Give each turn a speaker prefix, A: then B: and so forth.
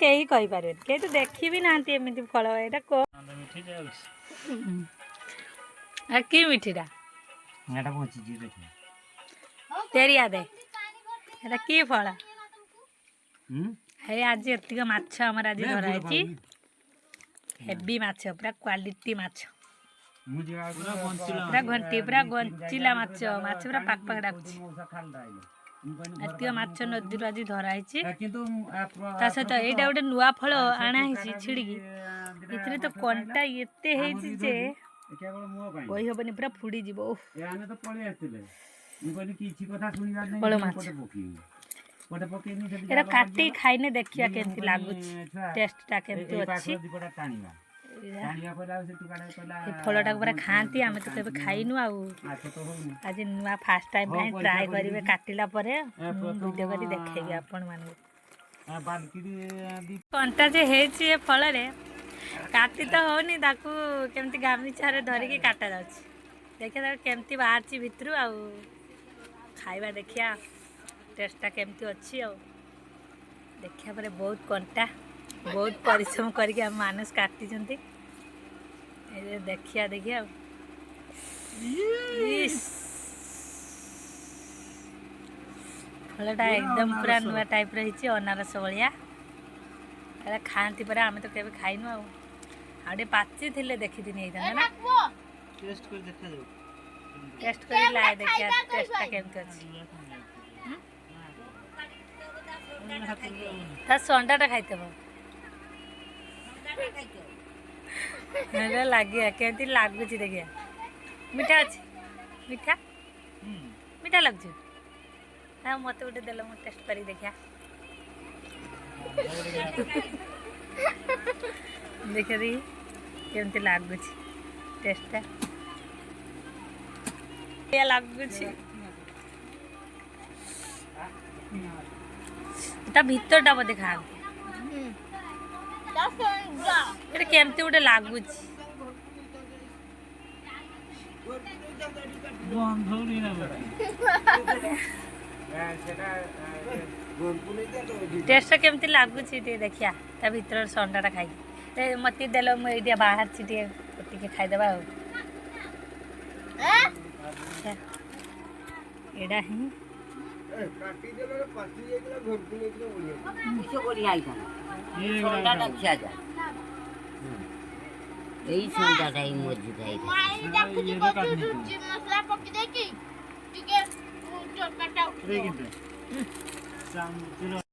A: कहीं कही पारे कहीं तो देखी भी ना एमती फल एटा को कि मिठीटा तेरिया दे एटा कि फल हे आज एतिक माछ आमर आज धरा हेवी माछ पूरा क्वालिटी माछ पूरा घंटी पूरा गंचिला माछ माछ पूरा पाक पाक डाकुची एतिक माछ नदी आज धरा ता सहित एटा गोटे नुआ फल आना छिड़की इतने तो कंटा एते जे कही हेनी पूरा फुड़ी जीव फल माछ एरा काटी खाइने देखिया केमती लागुच टेस्टटा केमती अछि फलटा पूरा खाती आम तो केबे खाइनु आज नुआ फास्ट टाइम ट्राए करेंगे काटिला वीडियो करी देखेगी आपण मान कंटा जे हेछि ए फल रे काटी तो होनी ताकू केमती गामिछारे धरिकी काटा जाउछि देखिया केमती बाहरछि भितरु आ खाइबा देखिया टेस्टा केमती अच्छी देखिया पर बहुत कंटा बहुत परिश्रम करके हम मानस काटी देखिया देखिया फलटा एकदम पूरा नुआ टाइप रही अनारस भाया खाती पर आम तो केबे खाइनु आउे पाची थिले देखी दिन ना टेस्ट कर लाए देखिया टेस्टा केमती अछि ता संडाटा खाइतब लगे केमती लगुच देखिए मीठा अच्छी मीठा मीठा लगुच मत गोटे देल मु टेस्ट कर देखिया देखिए दी केमती लगुच टेस्टा लगुच ता भीतरटा बोधे खाते केमती गोटे लगुच टेस्ट केमती लगुच देखिया ता भीतर संडाटा खाई मत देल मुझे बाहर टे खाईदे एडा ही
B: मसला